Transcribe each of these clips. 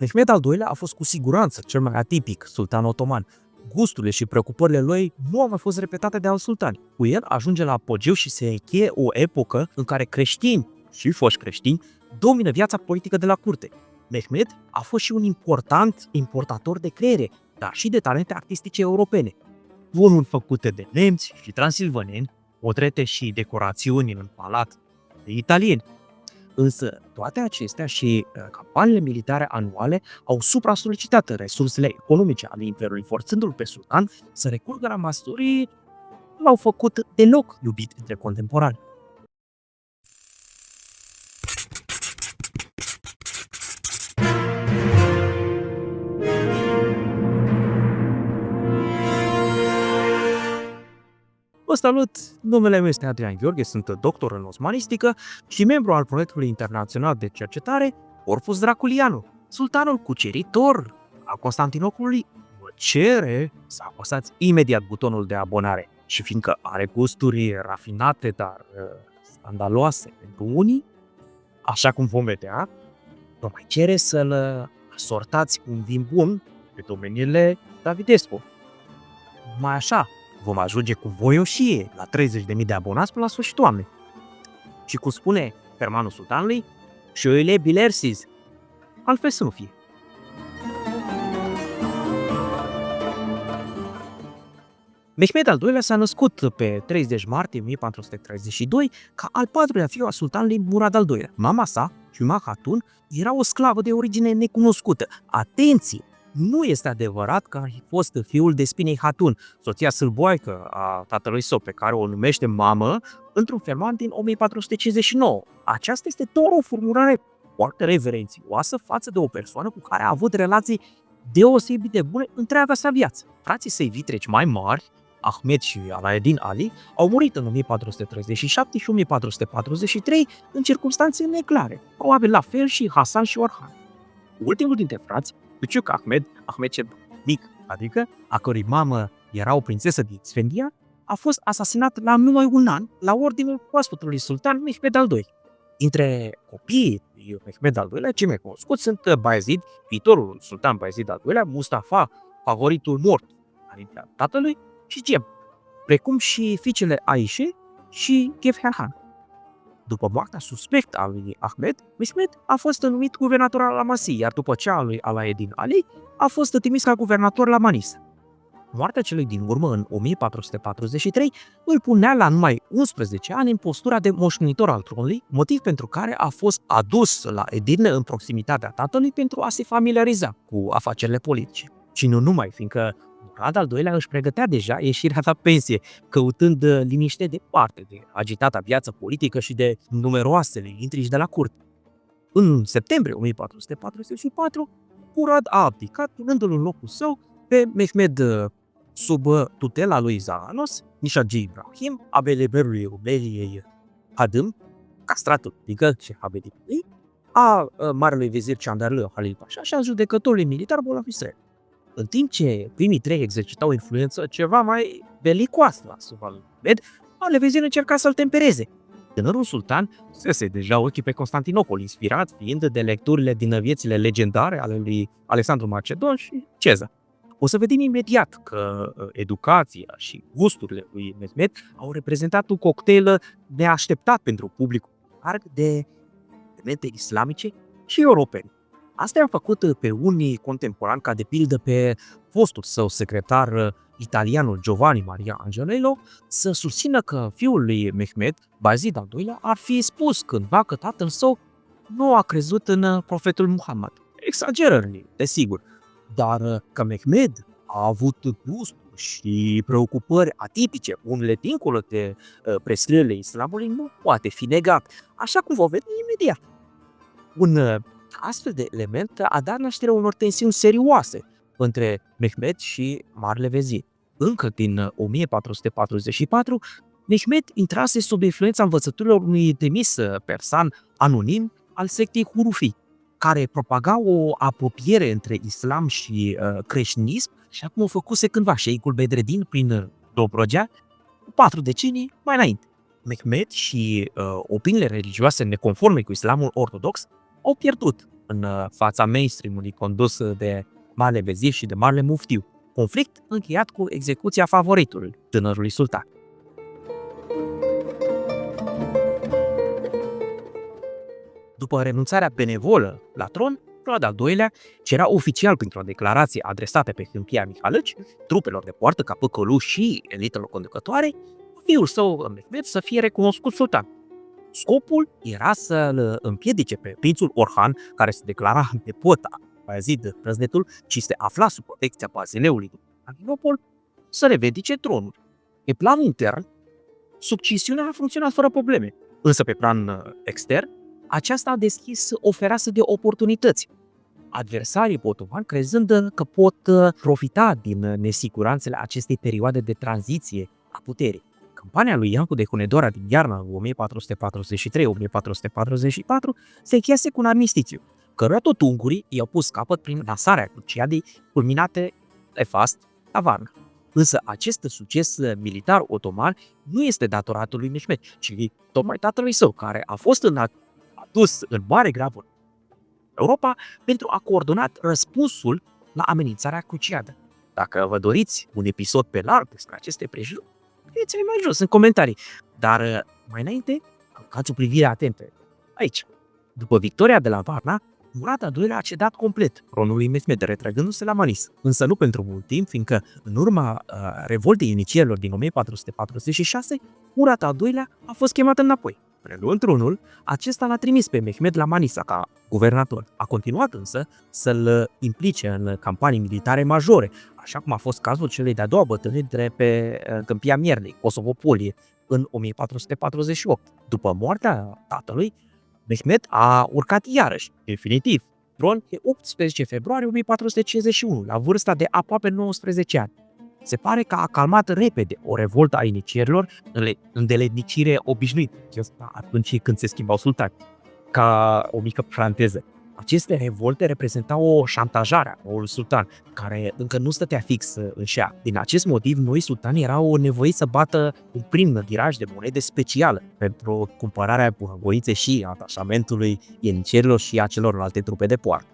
Mehmed al II-lea a fost cu siguranță cel mai atipic sultan otoman. Gusturile și preocupările lui nu au mai fost repetate de alți sultani. Cu el ajunge la apogeu și se încheie o epocă în care creștini și foști creștini domină viața politică de la curte. Mehmed a fost și un important importator de creiere, dar și de talente artistice europene. Tunuri făcute de nemți și transilvaneni, portrete și decorațiuni în palat de italieni. Însă toate acestea și campaniile militare anuale au supra-solicitat resursele economice ale Imperiului, forțându-l pe sultan să recurgă la măsuri nu l-au făcut deloc iubit între contemporani. Vă salut! Numele meu este Adrian Gheorghe, sunt doctor în osmanistică și membru al proiectului internațional de cercetare Corpus Draculianum. Sultanul cuceritor al Constantinopolului vă cere să apăsați imediat butonul de abonare. Și fiindcă are gusturi rafinate, dar scandaloase pentru unii, așa cum vom vedea, vă mai cere să-l asortați cu un vin bun pe domeniile Davidescu. Mai așa, vom ajunge cu voioșie la 30.000 de abonați până la sfârșitul anului. Și cum spune fermanul sultanului, șoile bilersiz, altfel să nu fie. Mehmed al II-lea s-a născut pe 30 martie 1432 ca al patrulea fiu al sultanului Murad al II-lea. Mama sa, Huma Hatun, era o sclavă de origine necunoscută. Atenție! Nu este adevărat că ar fi fost fiul Despinei Hatun, soția sâlboaică a tatălui său, pe care o numește mamă într-un ferman din 1459. Aceasta este doar o formulare foarte reverențioasă față de o persoană cu care a avut relații deosebit de bune întreaga sa viață. Frații săi vitreci mai mari, Ahmed și Alaeddin Ali, au murit în 1437 și 1443 în circunstanțe neclare, probabil la fel și Hasan și Orhan. Ultimul dintre frați, Küçük Ahmed cel mic, adică a cărui mamă era o prințesă din Sfendia, a fost asasinat la numai un an la ordinul oaspătului sultan Mehmed al II. Între copiii lui Mehmed al II-lea, cei mai cunoscuți sunt Bayezid, viitorul sultan Bayezid al II-lea, Mustafa, favoritul mort al tatălui, și Gem, precum și fiicele Aishe și Gefherhan. După moartea suspectă a lui Ahmed, Mehmed a fost numit guvernator al Amasei, iar după cea a lui Alaeddin Ali a fost trimis ca guvernator la Manisa. Moartea celui din urmă în 1443 îl punea la numai 11 ani în postura de moștenitor al tronului, motiv pentru care a fost adus la Edirne în proximitatea tatălui pentru a se familiariza cu afacerile politice. Și nu numai, fiindcă Murad al II-lea își pregătea deja ieșirea la pensie, căutând liniște departe de agitata viață politică și de numeroasele intrigi de la curte. În septembrie 1444, Murad a abdicat, punându-l în locul său pe Mehmed sub tutela lui Zaganos, Nishadji Ibrahim, abeleberului Ubeliei Hadım, castratul Tigăl și Habedului, a marelui vezir Chandarlă Halil Pasha și a judecătorului militar Bolaf Israel. În timp ce primii trei exercitau o influență ceva mai belicoasă asupra lui Mehmed, ale vezir încerca să-l tempereze. Tânărul sultan sese deja ochii pe Constantinopol, inspirat fiind de lecturile din viețile legendare ale lui Alexandru Macedon și Cezar. O să vedem imediat că educația și gusturile lui Mehmed au reprezentat un cocktail neașteptat pentru publicul larg de elemente islamice și europene. Asta i-a făcut pe unii contemporani, ca de pildă pe fostul său secretar italianul Giovanni Maria Angelello, să susțină că fiul lui Mehmed, Bayezid al II-lea, ar fi spus cândva că tatăl său nu a crezut în profetul Muhammad. Exagerări, desigur, dar că Mehmed a avut gusturi și preocupări atipice, unele dincolo de prescrierile islamului, nu poate fi negat, așa cum vom vedea imediat. Un astfel de element a dat naștere unor tensiuni serioase între Mehmed și marele vezir. Încă din 1444, Mehmed intrase sub influența învățăturilor unui trimis persan anonim al sectei Hurufi, care propaga o apropiere între islam și creștinism, și acum o făcuse cândva șeicul Bedreddin prin Dobrogea, cu 4 decenii mai înainte. Mehmed și opiniile religioase neconforme cu islamul ortodox au pierdut în fața mainstream-ului condus de Marele Vezir și de Marele Muftiu. Conflict încheiat cu execuția favoritului, tânărului sultan. După renunțarea benevolă la tron, Murad al II-lea cerea oficial printr-o declarație adresată pe Câmpia Mihalăci, trupelor de poartă ca Păcălu și elitelor conducătoare, fiul său Mehmed să fie recunoscut sultan. Scopul era să-l împiedice pe prințul Orhan, care se declara nepot al Bayezid Răznetul și se afla sub protecția Bazileului din Constantinopol, să revedice tronul. Pe plan intern, succesiunea a funcționat fără probleme, însă pe plan extern, aceasta a deschis o fereastră de oportunități. Adversarii otomani, crezând că pot profita din nesiguranțele acestei perioade de tranziție a puterii. Campania lui Iancu de Hunedoara din iarna 1443-1444 se încheiase cu un armistițiu, căruia tot ungurii i-au pus capăt prin lansarea Cruciadei culminate nefast la Varna. Însă acest succes militar otoman nu este datorat lui Mehmed, ci tocmai tatălui său, care a fost adus în mare grabă în Europa pentru a coordona răspunsul la amenințarea Cruciadă. Dacă vă doriți un episod pe larg despre aceste prejurări, scrieți-mi mai jos în comentarii. Dar mai înainte, aruncați o privire atentă aici. După victoria de la Varna, Murad al II-lea a cedat complet tronului Mehmed, retrăgându-se la Manis. Însă nu pentru mult timp, fiindcă în urma revoltei inicierilor din 1446, Murad al II-lea a fost chemat înapoi. Preluând tronul, acesta l-a trimis pe Mehmed la Manisa ca guvernator. A continuat însă să-l implice în campanii militare majore, așa cum a fost cazul celei de-a doua bătălii de pe Câmpia Miernei, Kosovo-Polie, în 1448. După moartea tatălui, Mehmed a urcat iarăși, definitiv, tron pe 18 februarie 1451, la vârsta de aproape 19 ani. Se pare că a calmat repede o revoltă a inicierilor în îndeletnicire obișnuită, atunci când se schimbau sultani. Ca o mică paranteză, aceste revolte reprezentau o șantajare a noului sultan, care încă nu stătea fix în șa. Din acest motiv, noi sultani erau nevoiți să bată un prim tiraj de monede specială pentru cumpărarea bunăvoinței și atașamentului ienicierilor și a celorlalte trupe de poartă.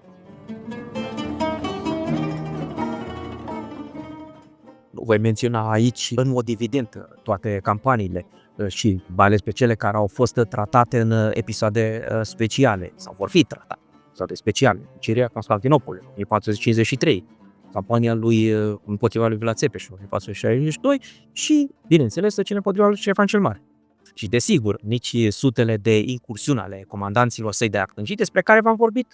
Voi menționa aici în mod evident toate campaniile și mai ales pe cele care au fost tratate în episoade speciale sau vor fi tratate în episoade speciale. Ciria Constantinopol, 1453, campania lui împotriva lui Vlad Țepeș, 1462 și, bineînțeles, cine împotriva lui Ștefan cel Mare. Și desigur, nici sutele de incursiuni ale comandanților săi de artângii despre care v-am vorbit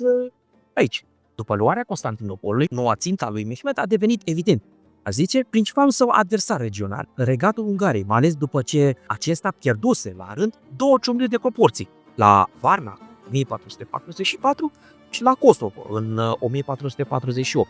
aici. După luarea Constantinopolului, noua țintă a lui Mehmed a devenit evident. A zice, principalul său adversar regional, Regatul Ungariei, mai ales după ce acesta pierduse la rând două ciumuri de proporții, la Varna, 1444, și la Kosovo, în 1448.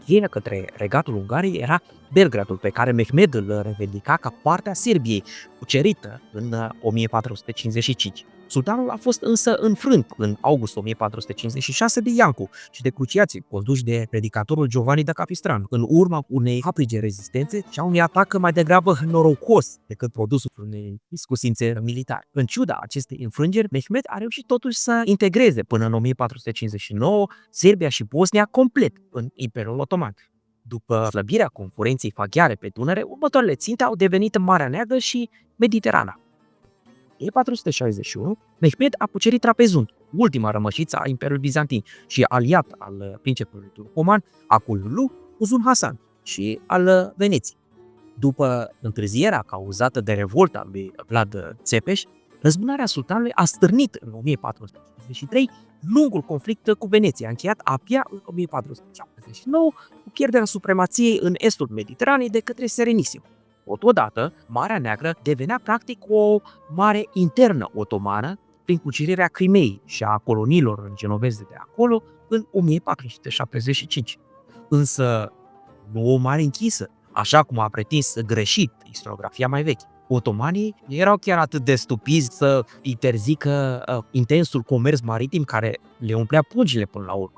Cheia către Regatul Ungariei era Belgradul, pe care Mehmed îl revendica ca partea Serbiei, cucerită în 1455. Sultanul a fost însă înfrânt în august 1456 de Iancu și de cruciații conduși de predicatorul Giovanni da Capistrano, în urma unei aprige rezistențe și a unui atac mai degrabă norocos decât produsul unei discusințe militare. În ciuda acestei înfrângeri, Mehmed a reușit totuși să integreze până în 1459 Serbia și Bosnia complet în Imperiul Otoman. După slăbirea concurenței maghiare pe Dunăre, următoarele ținte au devenit Marea Neagră și Mediterana. În 1461, Mehmed a cucerit Trapezund, ultima rămășiță a Imperiului Bizantin și aliat al principelui turcoman Akullu, Uzun Hasan și al Veneției. După întârzierea cauzată de revolta lui Vlad Țepeș, răzbunarea sultanului a stârnit în 1453 lungul conflict cu Veneția, încheiat abia în 1479 cu pierderea supremației în estul Mediteranei de către Serenissimo. Totodată, Marea Neagră devenea practic o mare internă otomană prin cucerirea Crimeei și a coloniilor genoveze de acolo în 1475. Însă, nu o mare închisă, așa cum a pretins greșit istoriografia mai veche. Otomanii erau chiar atât de stupizi să interzică intensul comerț maritim care le umplea pungile până la urmă.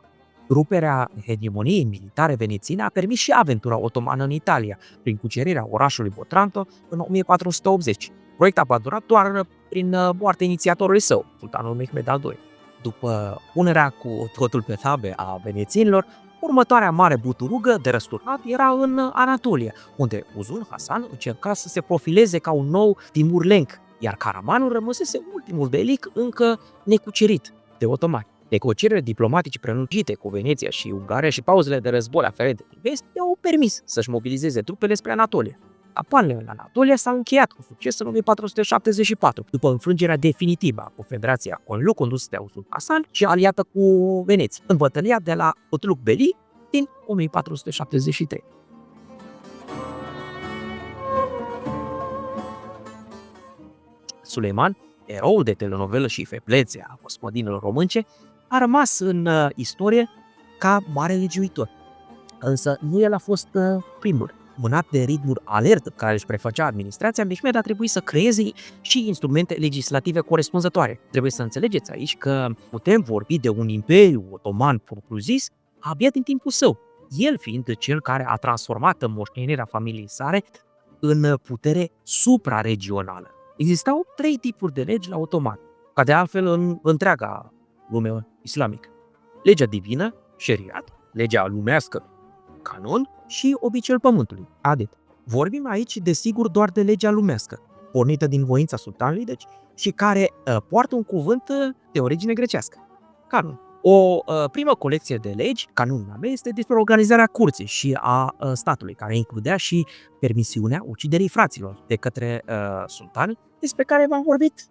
Ruperea hegemoniei militare venețiene a permis și aventura otomană în Italia, prin cucerirea orașului Otranto în 1480, proiect abandonat doar prin moartea inițiatorului său, sultanul Mehmed al II. După punerea cu totul pe tabe a venețienilor, următoarea mare buturugă de răsturnat era în Anatolia, unde Uzun Hasan încerca să se profileze ca un nou Timur Lenk, iar Karamanul rămăsese ultimul belic încă necucerit de otomani. Negocierile diplomatice prelungite cu Veneția și Ungaria și pauzele de război aferente din vest i-au permis să-și mobilizeze trupele spre Anatolia. Campania în Anatolia s-a încheiat cu succes în 1474, după înfrângerea definitivă a Confederației Conlu condusă de Uzun Hasan și aliată cu Veneția, în bătălia de la Otluk Beli din 1473. Suleiman, eroul de telenovelă și feblețe a gospodinelor românce, a rămas în istorie ca mare legiuitor. Însă nu el a fost primul. Mânat de ritmul alert care își prefăcea administrația, Mehmed a trebuit să creeze și instrumente legislative corespunzătoare. Trebuie să înțelegeți aici că putem vorbi de un imperiu otoman propriu-zis abia din timpul său, el fiind cel care a transformat moștenirea familiei sale în putere supraregională. Existau 3 tipuri de legi la otoman, ca de altfel în întreaga lume islamică. Legea divină, șeriat, legea lumească, canon, și obiceiul pământului, adet. Vorbim aici, desigur, doar de legea lumească, pornită din voința sultanului, deci, și care poartă un cuvânt de origine grecească, canon. O primă colecție de legi, Canun-name, este despre organizarea curții și a statului, care includea și permisiunea uciderii fraților de către sultani, despre care v-am vorbit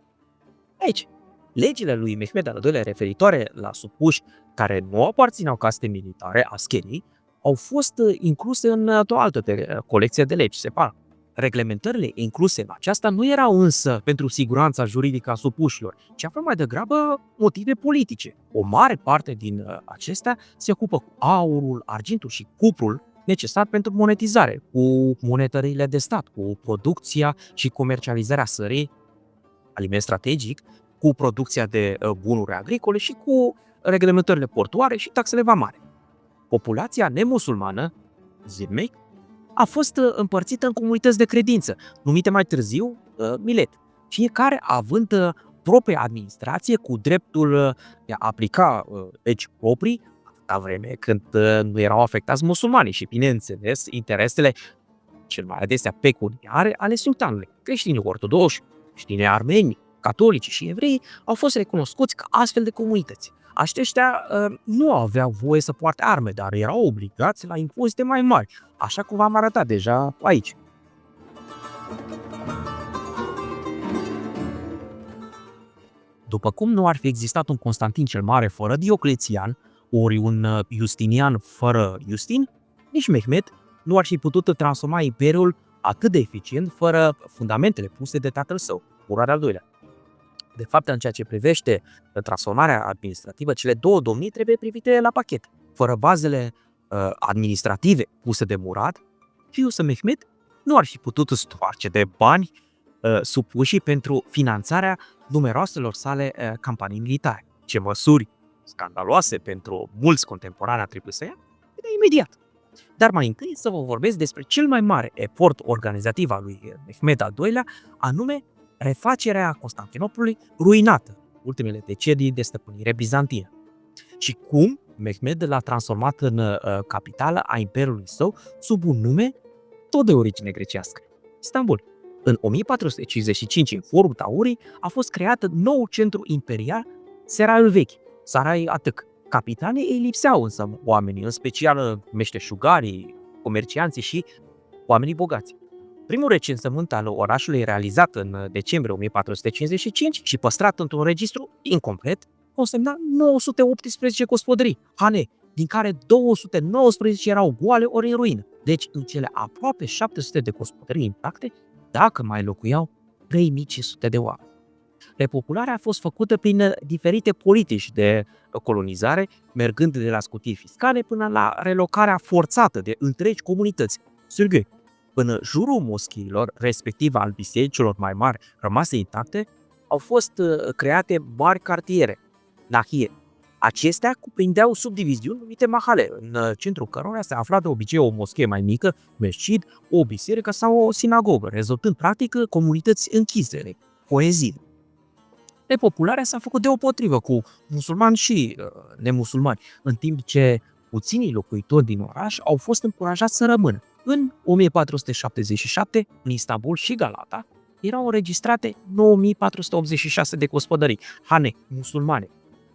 aici. Legile lui Mehmed al II-lea referitoare la supuși care nu aparțineau caste militare, ascherii, au fost incluse în o altă colecție de legi separat. Reglementările incluse în aceasta nu erau însă pentru siguranța juridică a supușilor, ci aveau mai degrabă motive politice. O mare parte din acestea se ocupă cu aurul, argintul și cuprul necesar pentru monetizare, cu monetările de stat, cu producția și comercializarea sării, aliment strategic, cu producția de bunuri agricole și cu reglementările portuare și taxele vamale. Populația nemusulmană, zilmei, a fost împărțită în comunități de credință, numite mai târziu milet, fiecare având propria administrație cu dreptul de a aplica legi proprii, atâta vreme când nu erau afectați musulmanii și, bineînțeles, interesele cel mai adesea pecuniare ale sultanului. Creștinii ortodoși, creștinii armeni, catolici și evrei au fost recunoscuți ca astfel de comunități. Aceștia nu aveau voie să poarte arme, dar erau obligați la impozite mai mari, așa cum v-am arătat deja aici. După cum nu ar fi existat un Constantin cel Mare fără Dioclețian, ori un Justinian fără Justin, nici Mehmed nu ar fi putut transforma imperiul atât de eficient fără fundamentele puse de tatăl său, Murad al II-lea. De fapt, în ceea ce privește transformarea administrativă, cele două domnii trebuie privite la pachet. Fără bazele administrative puse de Murad, fiul său Mehmed nu ar fi putut stoarce de bani supuși pentru finanțarea numeroaselor sale campanii militare. Ce măsuri scandaloase pentru mulți contemporani a trebuit să ia, imediat. Dar mai întâi să vă vorbesc despre cel mai mare efort organizativ al lui Mehmed al II-lea, anume refacerea Constantinopolului ruinată în ultimele decenii de stăpânire bizantină. Și cum Mehmed l-a transformat în capitală a imperiului său sub un nume tot de origine grecească, Istanbul. În 1455, în Forul Taurii, a fost creat nou centru imperial, Seraiul Vechi, Sarai Atâc. Capitanii îi lipseau însă oamenii, în special meșteșugarii, comercianții și oamenii bogați. Primul recensământ al orașului realizat în decembrie 1455 și păstrat într-un registru incomplet, consemna 918 gospodării, hane, din care 219 erau goale ori în ruină. Deci, în cele aproape 700 de gospodării intacte, dacă mai locuiau 3500 de oameni. Repopularea a fost făcută prin diferite politici de colonizare, mergând de la scutiri fiscale până la relocarea forțată de întregi comunități. Sârghe. În jurul moscheilor, respectiv al bisericilor mai mari rămase intacte, au fost create mari cartiere, nahie. Acestea cuprindeau subdiviziuni numite mahale, în centrul cărora se afla de obicei o moschee mai mică, mescid, o biserică sau o sinagogă, rezultând practic comunități închise, coezii. Depopularea s-a făcut deopotrivă cu musulmani și nemusulmani, în timp ce puținii locuitori din oraș au fost încurajați să rămână. În 1477, în Istanbul și Galata, erau înregistrate 9486 de gospodării, hane musulmane,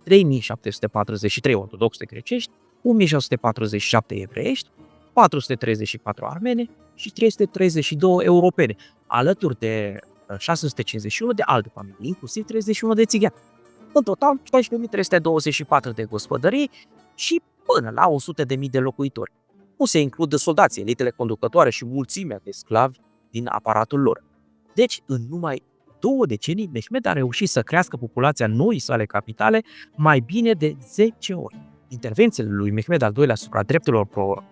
3743 ortodoxe grecești, 1647 evreiești, 434 armene și 332 europene, alături de 651 de alte familii, inclusiv 31 de țigani. În total, 14.324 de gospodării și până la 100.000 de locuitori. Nu se includ soldații, elitele conducătoare și mulțimea de sclavi din aparatul lor. Deci, în numai 2 decenii, Mehmed a reușit să crească populația noii sale capitale mai bine de 10 ori. Intervențiile lui Mehmed al II asupra drepturilor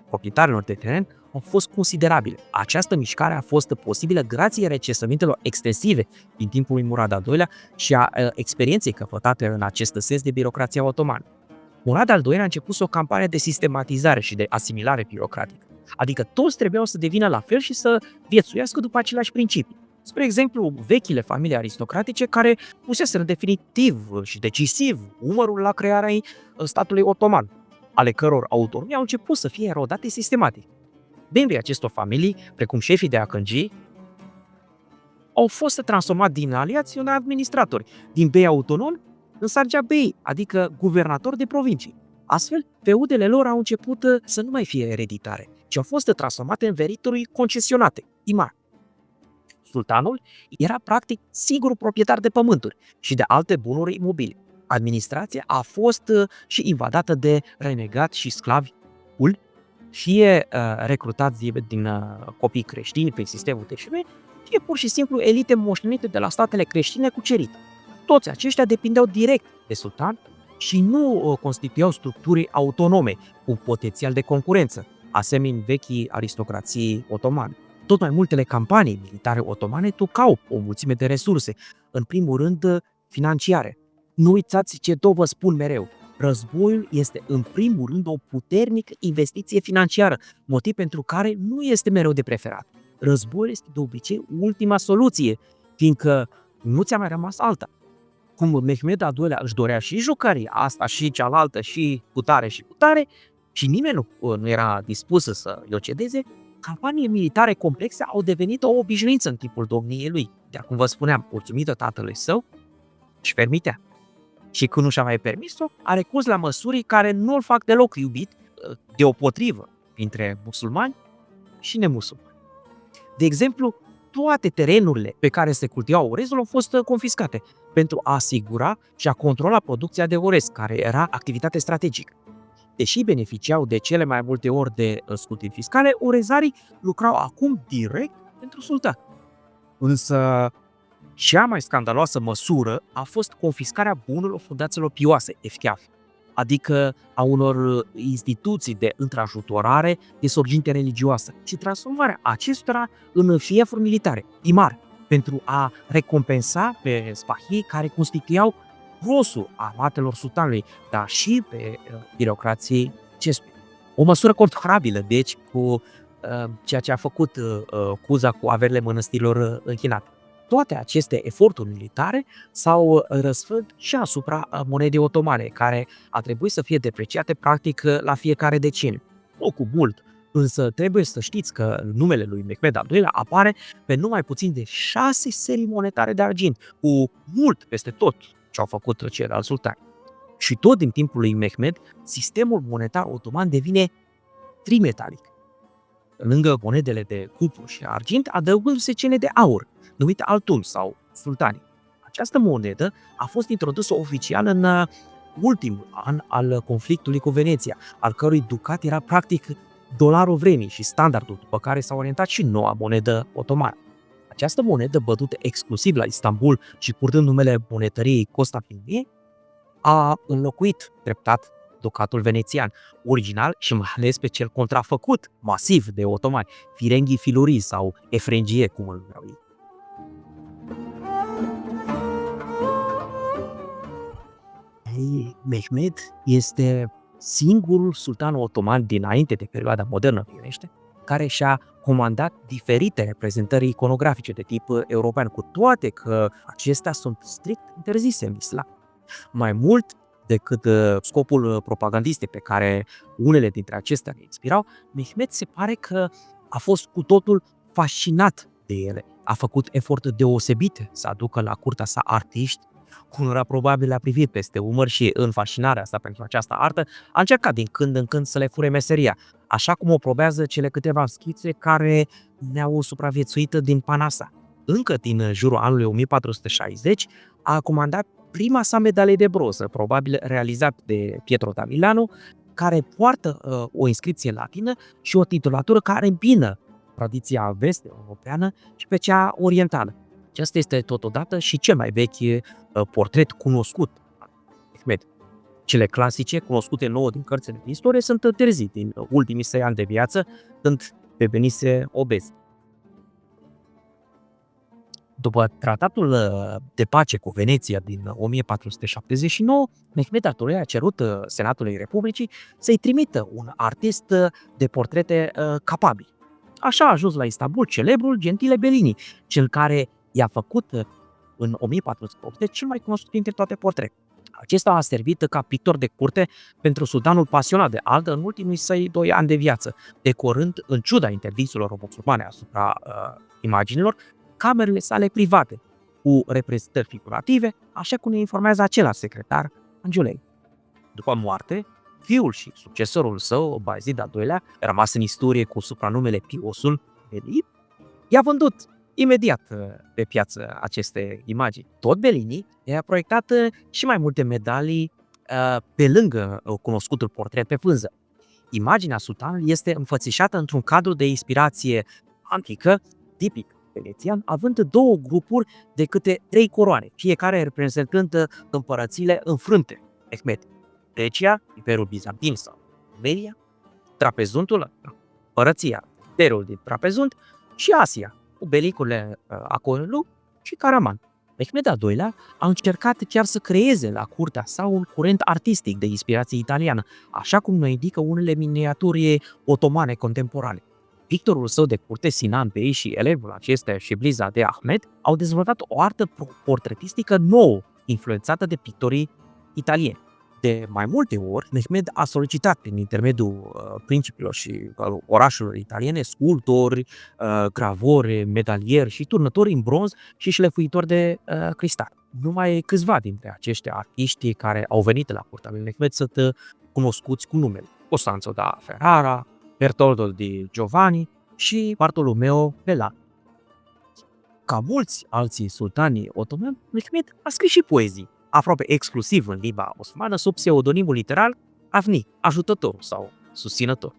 proprietarilor de teren au fost considerabile. Această mișcare a fost posibilă grație recensămintelor extensive din timpul lui Murad al II-lea și a experienței căpătate în acest sens de birocrația otomană. Murad al II-lea a început o campanie de sistematizare și de asimilare birocratică, adică toți trebuiau să devină la fel și să viețuiască după aceleași principii. Spre exemplu, vechile familii aristocratice care puseseră definitiv și decisiv umărul la crearea statului otoman, ale căror autonomii au început să fie erodate sistematic. Membrii acestor familii, precum șefii de akângii, au fost transformați din aliați în administratori, din bei autonomi în sargia bei, adică guvernatori de provincii. Astfel, feudele lor au început să nu mai fie ereditare, ci au fost transformate în venituri concesionate, imar. Sultanul era practic singurul proprietar de pământuri și de alte bunuri imobile. Administrația a fost și invadată de renegați și sclavi, fie recrutați din copii creștini prin sistemul TSM, fie pur și simplu elite moștenite de la statele creștine cucerite. Toți aceștia depindeau direct de sultan și nu constituiau structuri autonome cu potențial de concurență, asemenea vechii aristocrații otomane. Tot mai multele campanii militare otomane tocau o mulțime de resurse, în primul rând financiare. Nu uitați ce tot vă spun mereu, războiul este în primul rând o puternică investiție financiară, motiv pentru care nu este mereu de preferat. Războiul este de obicei ultima soluție, fiindcă nu ți-a mai rămas alta. Cum Mehmed al II-lea își dorea și jucării, asta și cealaltă și cutare și nimeni nu era dispus să-i o cedeze, campaniile militare complexe au devenit o obișnuință în timpul domniei lui. De acum vă spuneam, mulțumită tatălui său, își permitea. Și când nu și-a mai permis-o, a recurs la măsuri care nu îl fac deloc iubit, deopotrivă, între musulmani și nemusulmani. De exemplu, toate terenurile pe care se cultivau orezul au fost confiscate pentru a asigura și a controla producția de orez, care era activitate strategică. Deși beneficiau de cele mai multe ori de scutiri fiscale, orezarii lucrau acum direct pentru sultan. Însă, cea mai scandaloasă măsură a fost confiscarea bunurilor fundațiilor pioase, efcheaf, adică a unor instituții de întrajutorare de sorginte religioasă, și transformarea acestora în fiefuri militare, imar, pentru a recompensa pe spahii care constituiau grosul armatelor sultanului, dar și pe birocrații cespi. O măsură comparabilă, deci, cu ceea ce a făcut Cuza cu averile mănăstirilor închinate. Toate aceste eforturi militare s-au răsfrânt și asupra monedei otomane, care a trebuit să fie depreciate practic la fiecare deceniu. Nu cu mult, însă trebuie să știți că numele lui Mehmed al II-lea apare pe numai puțin de 6 serii monetare de argint, cu mult peste tot ce au făcut ceilalți sultani. Și tot din timpul lui Mehmed, sistemul monetar otoman devine trimetalic, lângă monedele de cupru și argint, adăugându-se cele de aur, numite altun sau sultani. Această monedă a fost introdusă oficial în ultimul an al conflictului cu Veneția, al cărui ducat era practic dolarul vremii și standardul după care s-a orientat și noua monedă otomană. Această monedă, bătută exclusiv la Istanbul și purtând numele monetăriei Constantiniei, a înlocuit treptat ducatul venețian, original și mai ales pe cel contrafăcut masiv de otomani, Firenghii Filurii sau Efrengie, cum îl numeau ei. Mehmed este singurul sultan otoman dinainte de perioada modernă, firește, care și-a comandat diferite reprezentări iconografice de tip european, cu toate că acestea sunt strict interzise în islam. Mai mult decât scopul propagandistic pe care unele dintre acestea le inspirau, Mehmed se pare că a fost cu totul fascinat de ele. A făcut eforturi deosebite să aducă la curtea sa artiști, unora probabil le-a privit peste umăr și în fascinarea asta pentru această artă a încercat din când în când să le fure meseria, așa cum o probează cele câteva schițe care ne-au supraviețuit din pana sa. Încă din jurul anului 1460 a comandat prima sa medalie de bronză, probabil realizat de Pietro da Milano, care poartă o inscripție latină și o titulatură care îmbină tradiția vest-europeană și pe cea orientală. Acesta este totodată și cel mai vechi portret cunoscut al Mehmed. Cele clasice, cunoscute nouă din cărțile de istorie, sunt târzii din ultimii săi ani de viață, când devenise obez. După tratatul de pace cu Veneția din 1479, Mehmed al II-lea a cerut Senatului Republicii să-i trimită un artist de portrete capabil. Așa a ajuns la Istanbul celebrul Gentile Bellini, cel care i-a făcut în 1480 cel mai cunoscut dintre toate portretele. Acesta a servit ca pictor de curte pentru sultanul pasionat de Aldă în ultimii săi 2 ani de viață, decorând, în ciuda interdicțiilor musulmane asupra imaginilor, camerele sale private, cu reprezentări figurative, așa cum ne informează același secretar Angiolei. După moarte, fiul și succesorul său, Bayezid al II-lea, rămas în istorie cu supranumele Piosul, Bellini, i-a vândut imediat pe piață aceste imagini. Tot Bellini i-a proiectat și mai multe medalii pe lângă cunoscutul portret pe pânză. Imaginea sultanului este înfățișată într-un cadru de inspirație antică, tipic venețian, având 2 grupuri de câte 3 coroane, fiecare reprezentând împărățiile înfrânte. Mehmed, Grecia, Imperiul Bizantin sau Media, Trapezuntul, împărăția, Imperiul din Trapezunt și Asia, cu belicurile Aconelu și Caraman. Mehmed al II-lea a încercat chiar să creeze la curtea sa un curent artistic de inspirație italiană, așa cum ne indică unele miniaturi otomane contemporane. Pictorul său de curte, Sinan Bey, și elevul acesta, Șeblizadeh Ahmed, au dezvoltat o artă portretistică nouă, influențată de pictorii italieni. De mai multe ori, Mehmed a solicitat prin intermediul principilor și orașelor italiene sculptori, gravori, medalieri și turnători în bronz și șlefuitori de cristal. Numai câțiva dintre acești artiști care au venit la curtea lui Mehmed sunt cunoscuți cu numele: Costanzo da Ferrara, Bertoldo di Giovanni și Bartolomeo Bellan. Ca mulți alții sultani otomani, Mehmed a scris și poezii, aproape exclusiv în limba osmană, sub pseudonimul literar Avni, ajutător sau susținător.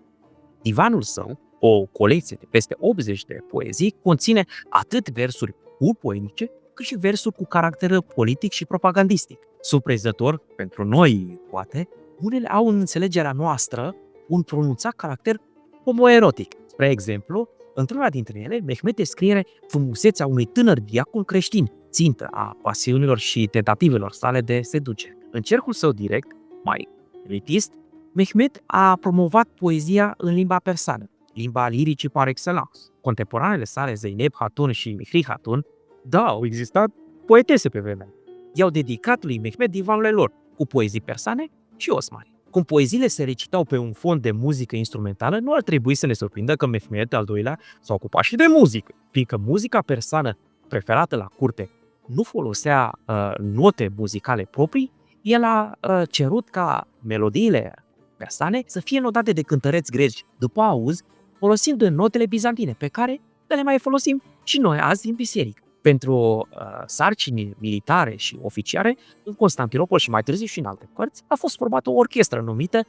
Divanul său, o colecție de peste 80 de poezii, conține atât versuri pur poetice, cât și versuri cu caracter politic și propagandistic. Surprinzător pentru noi, poate, unele au în înțelegerea noastră un pronunțat caracter homoerotic. Spre exemplu, într-una dintre ele, Mehmed descrie frumusețea unui tânăr diacon creștin, țintă a pasiunilor și tentativelor sale de seducere. În cercul său direct, mai elitist, Mehmed a promovat poezia în limba persană, limba liricii par excellence. Contemporanele sale, Zeynep Hatun și Mihri Hatun, au existat poetese pe vremea. I-au dedicat lui Mehmed divanurile lor, cu poezii persane și osmane. Cum poeziile se recitau pe un fond de muzică instrumentală, nu ar trebui să ne surprindă că Mehmed al II-lea s-a ocupat și de muzică, fiindcă muzica persană preferată la curte nu folosea note muzicale proprii, el a cerut ca melodiile persane să fie notate de cântăreți greci după auz, folosind notele bizantine, pe care le mai folosim și noi azi în biserică. Pentru sarcini militare și oficiare, în Constantinopol și mai târziu și în alte părți, a fost formată o orchestră numită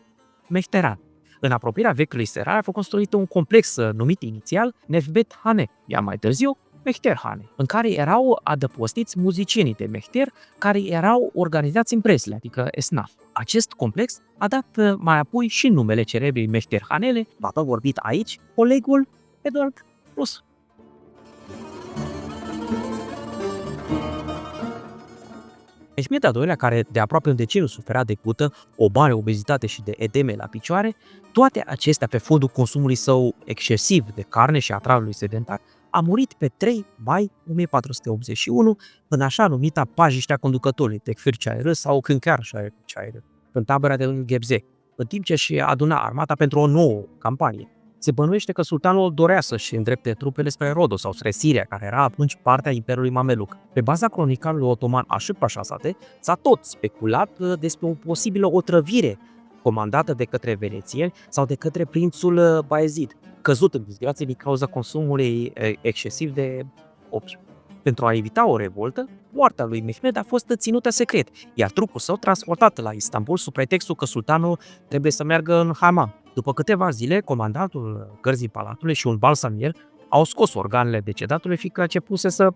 Mehteran. În apropierea vechiului serar a fost construit un complex numit inițial Nevbet Hane, iar mai târziu Mehterhane, în care erau adăpostiți muzicienii de Mehter, care erau organizați în presle, adică esnaf. Acest complex a dat mai apoi și numele celebrii Mehterhanele, vorbit aici colegul Eduard Rus. Mehmed al II-lea, care de aproape un deceniu suferea de gută, o mare obezitate și de edeme la picioare, toate acestea pe fondul consumului său excesiv de carne și a traiului sedentar, a murit pe 3 mai 1481 în așa numita pajiștea conducătorului, Tekfir Cairă sau Hünkar Cairă, în tabăra de lângă Gebze, în timp ce își aduna armata pentru o nouă campanie. Se bănuiește că sultanul dorea să-și îndrepte trupele spre Rodos sau spre Siria, care era atunci partea Imperiului Mameluc. Pe baza cronicarului otoman Aşık Paşazade, s-a tot speculat despre o posibilă otrăvire comandată de către venețieni sau de către prințul Bayezid, căzut în disgrație din cauza consumului excesiv de opiu. Pentru a evita o revoltă, moartea lui Mehmed a fost ținută secret, iar trupul său transportat la Istanbul sub pretextul că sultanul trebuie să meargă în hamam. După câteva zile, comandantul gărzii palatului și un balsamier au scos organele decedatului, fiindcă începuse să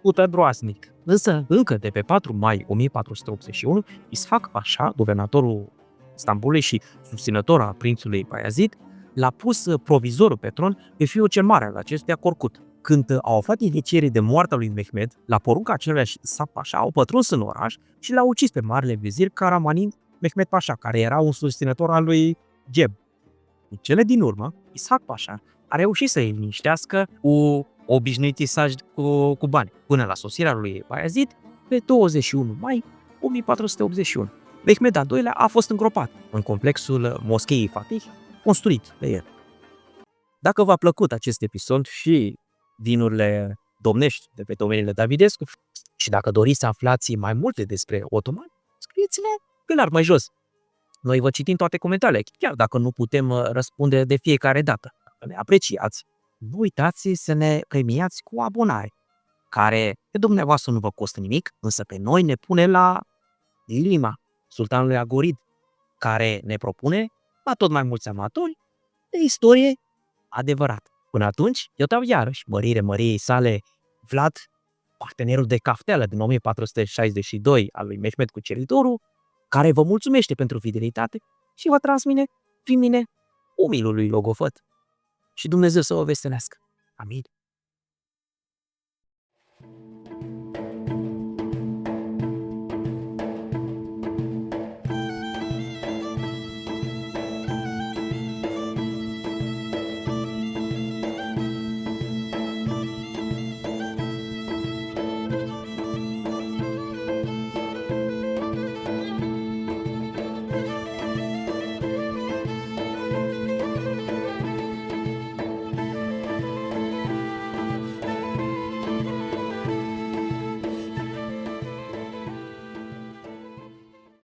pută groaznic. Însă, încă de pe 4 mai 1481, Ishak Pașa, guvernatorul Istanbulului și susținător al prințului Bayezid, l-a pus provizorul pe tron pe fiul cel mare al acestuia, Corkut. Când au aflat indicierii de moartea lui Mehmed, la porunca aceluiași Ishak Pașa, au pătruns în oraș și l-au ucis pe marele vizir Karamanli Mehmed Pașa, care era un susținător al lui Geb. În cele din urmă, Ishak Pașa a reușit să îi liniștească cu obișnuitii sagi cu bani, până la sosirea lui Bayezid pe 21 mai 1481. Mehmed al II-lea a fost îngropat în complexul moscheii Fatih, construit de el. Dacă v-a plăcut acest episod și dinurile domnești de pe domeniile Davidescu și dacă doriți să aflați mai multe despre otomani, scrieți-ne pe lar mai jos. Noi vă citim toate comentariile, chiar dacă nu putem răspunde de fiecare dată. Dacă ne apreciați, nu uitați să ne premiați cu abonare, care pe dumneavoastră nu vă costă nimic, însă pe noi ne pune la inima sultanului Agorid, care ne propune la tot mai mulți amatori de istorie adevărată. Până atunci, eu dau iarăși mărire măriei sale Vlad, partenerul de cafteală din 1462 al lui Mehmed Cuceritorul, care vă mulțumește pentru fidelitate și vă transmite prin mine umilul lui Logofăt. Și Dumnezeu să vă vestenească. Amin.